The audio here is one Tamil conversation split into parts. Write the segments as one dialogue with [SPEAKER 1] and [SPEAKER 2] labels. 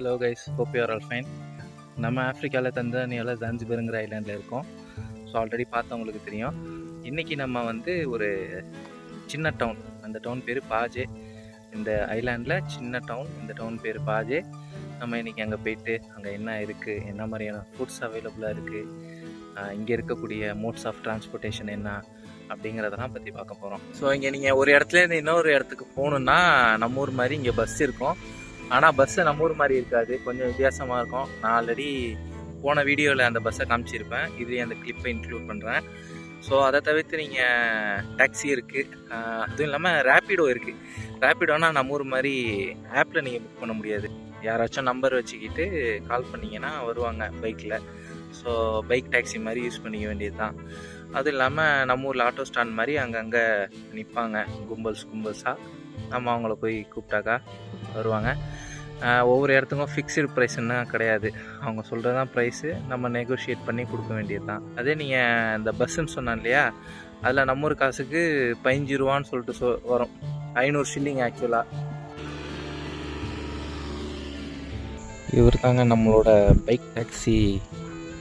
[SPEAKER 1] Hello guys, hope you are all fine. நம்ம ஆஃப்ரிக்காவில் தஞ்சானியாவில் ஜான்சிபருங்கிற ஐலாண்டில் இருக்கோம். ஸோ ஆல்ரெடி பார்த்தவங்களுக்கு தெரியும். இன்றைக்கி நம்ம வந்து ஒரு சின்ன டவுன், அந்த டவுன் பேர் பாஜே. இந்த ஐலாண்டில் சின்ன டவுன், இந்த டவுன் பேர் பாஜே. நம்ம இன்றைக்கி அங்கே போயிட்டு அங்கே என்ன இருக்குது, என்ன மாதிரியான ஃபுட்ஸ் அவைலபிளாக இருக்குது, இங்கே இருக்கக்கூடிய மோட்ஸ் ஆஃப் டிரான்ஸ்போர்ட்டேஷன் என்ன அப்படிங்கிறதெல்லாம் பற்றி பார்க்க போகிறோம். ஸோ இங்கே நீங்கள் ஒரு இடத்துலேருந்து இன்னொரு இடத்துக்கு போகணுன்னா நம்ம ஊர் மாதிரி இங்கே பஸ் இருக்கும். ஆனால் பஸ்ஸு நம்ம ஊர் மாதிரி இருக்காது, கொஞ்சம் வித்தியாசமாக இருக்கும். நான் ஆல்ரெடி போன வீடியோவில் அந்த பஸ்ஸை காமிச்சிருப்பேன், இதுலேயே அந்த கிளிப்பை இன்க்ளூட் பண்ணுறேன். ஸோ அதை தவிர்த்து நீங்கள் டாக்ஸி இருக்குது, அதுவும் இல்லாமல் ரேப்பிடோ இருக்குது. ரேப்பிடோனா நம்ம ஊர் மாதிரி ஆப்பில் நீங்கள் புக் பண்ண முடியாது. யாராச்சும் நம்பர் வச்சுக்கிட்டு கால் பண்ணிங்கன்னா வருவாங்க பைக்கில். ஸோ பைக் டாக்ஸி மாதிரி யூஸ் பண்ணிக்க வேண்டியது தான். அதுவும் இல்லாமல் நம்ம ஊரில் ஆட்டோ ஸ்டாண்ட் மாதிரி அங்கங்கே நிற்பாங்க கும்பல்ஸாக. நம்ம அவங்கள போய் கூப்பிட்டாக்கா வருவாங்க. ஒவ்வொரு இடத்துக்கும் ஃபிக்ஸ்டு ப்ரைஸ்ன்னு கிடையாது, அவங்க சொல்கிறது தான் ப்ரைஸு, நம்ம நெகோஷியேட் பண்ணி கொடுக்க வேண்டியது தான். அதே நீங்கள் இந்த பஸ்ஸுன்னு சொன்னேன் இல்லையா, அதில் நம்ம ஊர் காசுக்கு 15 ரூபான்னு சொல்லிட்டு வரும், 500 ஷில்லிங் ஆக்சுவலாக. இவர் தாங்க நம்மளோட பைக் டாக்ஸி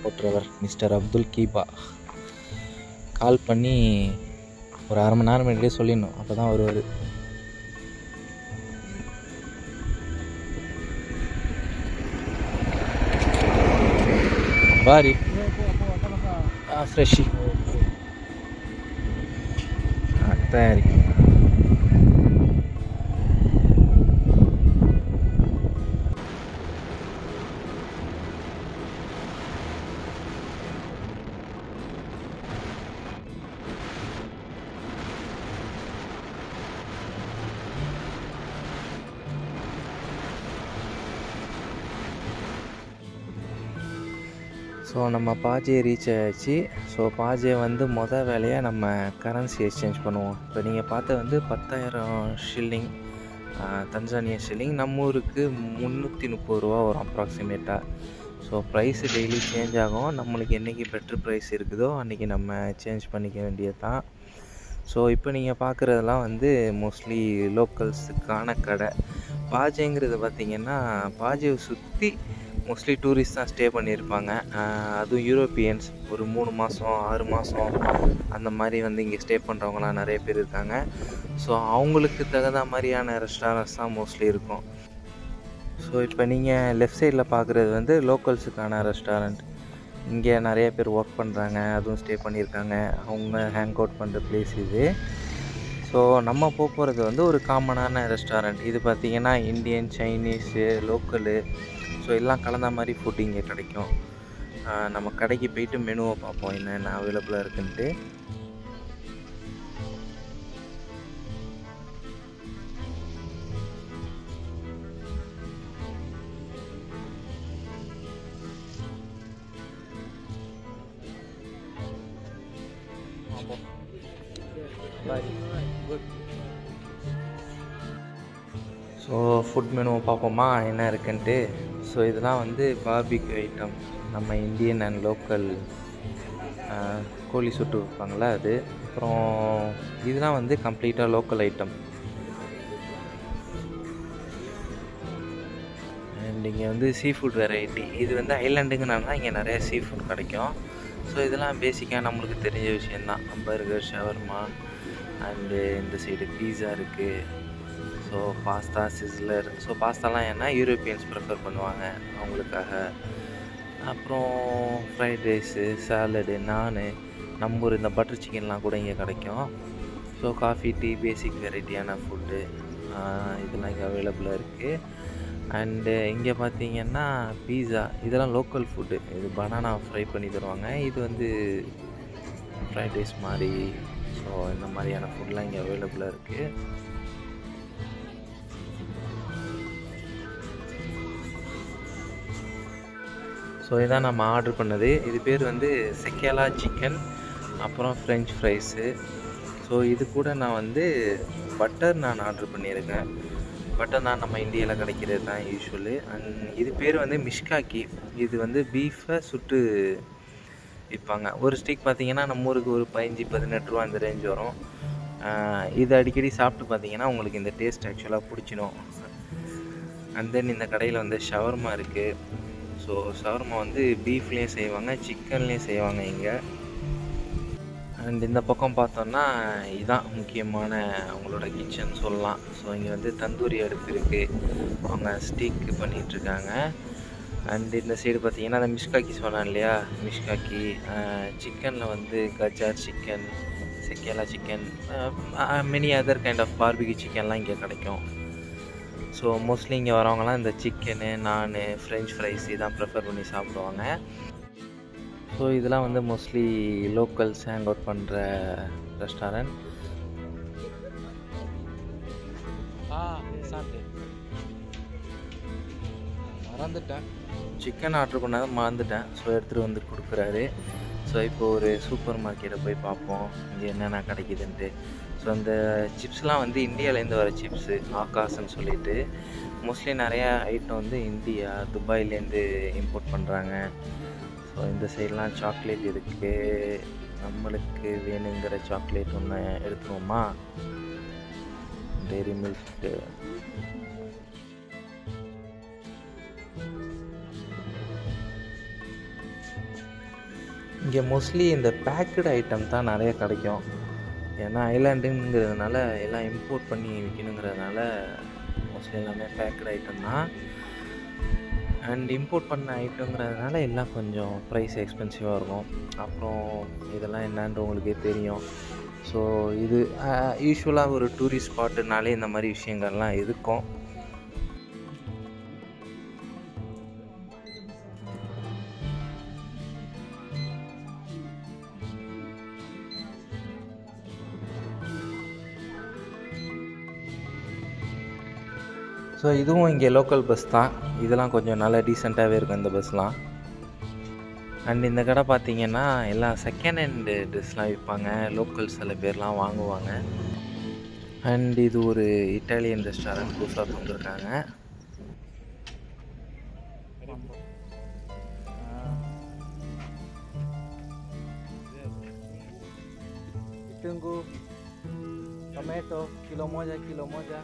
[SPEAKER 1] ஓட்டுறவர் மிஸ்டர் அப்துல் கீபா. கால் பண்ணி ஒரு அரை மணி நேரம் முன்னாடியே சொல்லிடணும், அப்போ தான் வருவார். Bari. Fresh. Tayari. ஸோ நம்ம பாஜே ரீச் ஆகிடுச்சு. ஸோ பாஜே வந்து மொதல் வேலையாக நம்ம கரன்சி எக்ஸ்சேஞ்ச் பண்ணுவோம். இப்போ நீங்கள் பார்த்த வந்து 10,000 ஷில்லிங், தஞ்சானியா ஷில்லிங். நம்ம ஊருக்கு 330 ரூபா வரும் அப்ராக்சிமேட்டாக. ஸோ ப்ரைஸு டெய்லி சேஞ்ச் ஆகும். நம்மளுக்கு என்றைக்கு பெட்ரு ப்ரைஸ் இருக்குதோ அன்றைக்கி நம்ம சேஞ்ச் பண்ணிக்க வேண்டியது தான். ஸோ இப்போ நீங்கள் பார்க்குறதெல்லாம் வந்து மோஸ்ட்லி லோக்கல்ஸுக்கான கடை. பாஜேங்கிறது பார்த்திங்கன்னா பாஜேவை சுற்றி மோஸ்ட்லி டூரிஸ்ட் தான் ஸ்டே பண்ணியிருப்பாங்க. அதுவும் யூரோப்பியன்ஸ் ஒரு 3 மாதம் 6 மாதம் அந்த மாதிரி வந்து இங்கே ஸ்டே பண்ணுறவங்களாம் நிறைய பேர் இருக்காங்க. ஸோ அவங்களுக்கு தகுந்த மாதிரியான ரெஸ்டாரண்ட்ஸ் தான் மோஸ்ட்லி இருக்கும். ஸோ இப்போ நீங்கள் லெஃப்ட் சைடில் பார்க்குறது வந்து லோக்கல்ஸுக்கான ரெஸ்டாரண்ட். இங்கே நிறைய பேர் ஒர்க் பண்ணுறாங்க, அதுவும் ஸ்டே பண்ணியிருக்காங்க, அவங்க ஹேங் அவுட் பண்ணுற பிளேஸ் இது. ஸோ நம்ம போகிறது வந்து ஒரு காமனான ரெஸ்டாரண்ட். இது பார்த்திங்கன்னா இந்தியன், சைனீஸு, லோக்கலு, ஸோ எல்லாம் கலந்த மாதிரி ஃபுட் இங்கே கிடைக்கும். நம்ம கடைக்கு போயிட்டு மெனுவை பார்ப்போம் என்னென்ன அவைலபிளாக இருக்குன்ட்டு. ஸோ ஃபுட் மெனுவை பார்ப்போமா என்ன இருக்குன்ட்டு. ஸோ இதெல்லாம் வந்து பார்பிக்யூ ஐட்டம், நம்ம இந்தியன் அண்ட் லோக்கல் கோழி சுட்டு வைப்பாங்களா அது. அப்புறம் இதெல்லாம் வந்து கம்ப்ளீட்டாக லோக்கல் ஐட்டம். அண்ட் இங்கே வந்து சீ ஃபுட் வெரைட்டி. இது வந்து ஐலாண்டுங்கனால இங்கே நிறைய சீ ஃபுட் கிடைக்கும். ஸோ இதெல்லாம் பேசிக்காக நம்மளுக்கு தெரிஞ்ச விஷயந்தான். பர்கர், ஷவர்மா, அண்டு இந்த சைடு பீஸா இருக்குது. So pasta, sizzler. ஸோ பாஸ்தாலாம் ஏன்னா யூரோப்பியன்ஸ் ப்ரிஃபர் பண்ணுவாங்க அவங்களுக்காக. அப்புறம் ஃப்ரைட் ரைஸு, சாலடு, நானு, நம்ம ஊர் இந்த பட்டர் சிக்கன்லாம் கூட இங்கே கிடைக்கும். ஸோ காஃபி, டீ, பேசிக் வெரைட்டியான ஃபுட்டு இதெல்லாம் இங்கே அவைலபிளாக இருக்குது. அண்டு இங்கே பார்த்திங்கன்னா பீஸா, இதெல்லாம் லோக்கல் ஃபுட்டு. இது பனானா ஃப்ரை பண்ணி தருவாங்க, இது வந்து ஃப்ரைட் ரைஸ் மாதிரி. ஸோ இந்த மாதிரியான ஃபுட்லாம் இங்கே அவைலபிளாக இருக்குது. ஸோ இதான் நம்ம ஆர்டர் பண்ணது. இது பேர் வந்து செக்கேலா சிக்கன், அப்புறம் ஃப்ரெஞ்ச் ஃப்ரைஸு. ஸோ இது கூட நான் வந்து பட்டர் நான் ஆர்டர் பண்ணியிருக்கேன். பட்டர் நான் நம்ம இந்தியாவில் கிடைக்கிறது தான் யூஸ்வலு. அண்ட் இது பேர் வந்து மிஷ்காக்கி. இது வந்து பீஃபை சுட்டு விற்பாங்க. ஒரு ஸ்டிக் பார்த்திங்கன்னா நம்ம ஊருக்கு ஒரு 15-18 ரூபா அந்த ரேஞ்ச் வரும். இது அடிக்கடி சாப்பிட்டு பார்த்திங்கன்னா உங்களுக்கு இந்த டேஸ்ட் ஆக்சுவலாக பிடிச்சிடும். அண்ட் தென் இந்த கடையில் வந்து ஷவர்மா இருக்குது. ஸோ ஷவர்மா வந்து பீஃப்லேயும் செய்வாங்க, சிக்கன்லேயும் செய்வாங்க இங்கே. அண்ட் இந்த பக்கம் பார்த்தோன்னா இதுதான் முக்கியமான அவங்களோட கிச்சன் சொல்லலாம். ஸோ இங்கே வந்து தந்தூரி அடுப்பு இருக்குது, அவங்க ஸ்டீக் பண்ணிகிட்ருக்காங்க. அண்ட் இந்த சைடு பார்த்தீங்கன்னா அந்த மிஷ்காக்கி சொன்னேன் இல்லையா, மிஷ்காக்கி சிக்கனில் வந்து கஜார் சிக்கன், செக்கேலா chicken, many other kind of barbecue சிக்கன்லாம் இங்கே கிடைக்கும். ஸோ மோஸ்ட்லி இங்கே வரவங்கலாம் இந்த சிக்கனு, நான், ஃப்ரெஞ்ச் ஃப்ரைஸ் இதான் ப்ரிஃபர் பண்ணி சாப்பிடுவாங்க. ஸோ இதெல்லாம் வந்து மோஸ்ட்லி லோக்கல்ஸ் ஹேங் அவுட் பண்ணுற ரெஸ்டாரண்ட். மறந்துட்டேன், சிக்கன் ஆர்டர் பண்ணாத மறந்துட்டேன். ஸோ எடுத்துகிட்டு வந்து கொடுக்குறாரு. ஸோ இப்போ ஒரு சூப்பர் மார்க்கெட்டை போய் பார்ப்போம் இங்கே என்னென்ன கிடைக்குதுன்ட்டு. ஸோ அந்த சிப்ஸ்லாம் வந்து இந்தியாவிலேருந்து வர சிப்ஸு, ஆகாஷ்ன்னு சொல்லிட்டு. மோஸ்ட்லி நிறையா ஐட்டம் வந்து இந்தியா, துபாயிலேருந்து இம்போர்ட் பண்ணுறாங்க. ஸோ இந்த சைட்லாம் சாக்லேட் இருக்குது. நம்மளுக்கு வேணுங்கிற சாக்லேட் ஒன்று எடுத்துருவோமா? Dairy milk. இங்கே மோஸ்ட்லி இந்த பேக்கடு ஐட்டம் தான் நிறைய கிடைக்கும். ஏன்னா ஐலாண்டுங்கிறதுனால எல்லாம் இம்போர்ட் பண்ணி விற்கணுங்கிறதுனால மோஸ்ட்லி எல்லாமே பேக்கடு ஐட்டம் தான். அண்ட் இம்போர்ட் பண்ண ஐட்டங்கிறதுனால எல்லாம் கொஞ்சம் ப்ரைஸ் எக்ஸ்பென்சிவாக இருக்கும். அப்புறம் இதெல்லாம் என்னன்னு உங்களுக்கே தெரியும். ஸோ இது யூஸ்வலாக ஒரு டூரிஸ்ட் ஸ்பாட்டுனாலே இந்த மாதிரி விஷயங்கள்லாம் இருக்கும். ஸோ இதுவும் இங்கே லோக்கல் பஸ் தான். இதெல்லாம் கொஞ்சம் நல்லா டீசெண்டாகவே இருக்கும் இந்த பஸ்லாம். அண்ட் இந்த கடை பார்த்திங்கன்னா எல்லாம் செகண்ட் ஹேண்டு ட்ரெஸ்லாம் விற்பாங்க, லோக்கல் சில பேர்லாம் வாங்குவாங்க. அண்ட் இது ஒரு இட்டாலியன் ரெஸ்டாரண்ட் புதுசாக திறந்துருக்காங்க. டொமேட்டோ கிலோ மோஜா.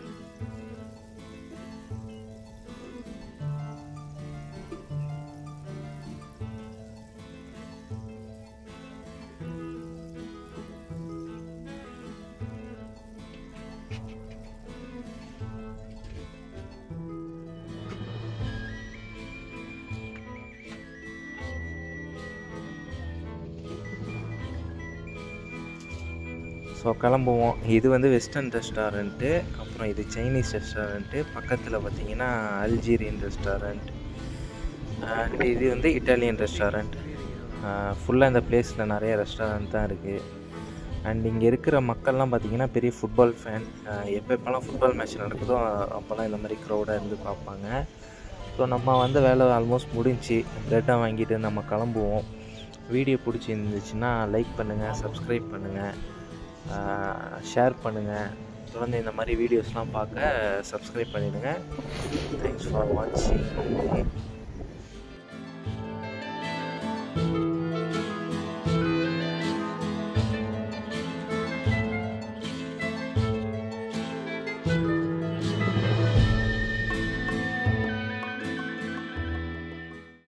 [SPEAKER 1] ஸோ கிளம்புவோம். இது வந்து வெஸ்டர்ன் ரெஸ்டாரண்ட்டு, அப்புறம் இது சைனீஸ் ரெஸ்டாரண்ட்டு, பக்கத்தில் பார்த்திங்கன்னா அல்ஜீரியன் ரெஸ்டாரண்ட், அண்ட் இது வந்து இட்டாலியன் ரெஸ்டாரண்ட். ஃபுல்லாக இந்த பிளேஸில் நிறைய ரெஸ்டாரண்ட் தான் இருக்குது. அண்ட் இங்கே இருக்கிற மக்கள்லாம் பார்த்திங்கன்னா பெரிய ஃபுட்பால் ஃபேன். எப்போலாம் ஃபுட்பால் மேட்ச் நடக்குதோ அப்போல்லாம் இந்த மாதிரி க்ரௌடாக இருந்து பார்ப்பாங்க. ஸோ நம்ம வந்து வேலை ஆல்மோஸ்ட் முடிஞ்சு ப்ரெட்டை வாங்கிட்டு நம்ம கிளம்புவோம். வீடியோ பிடிச்சிருந்துச்சுன்னா லைக் பண்ணுங்கள், சப்ஸ்கிரைப் பண்ணுங்கள், ஷேர் பண்ணுங்கள். தொடர்ந்து இந்த மாதிரி வீடியோஸ்லாம் பார்க்க சப்ஸ்கிரைப் பண்ணிடுங்க. தேங்க்ஸ் ஃபார் வாட்சிங்.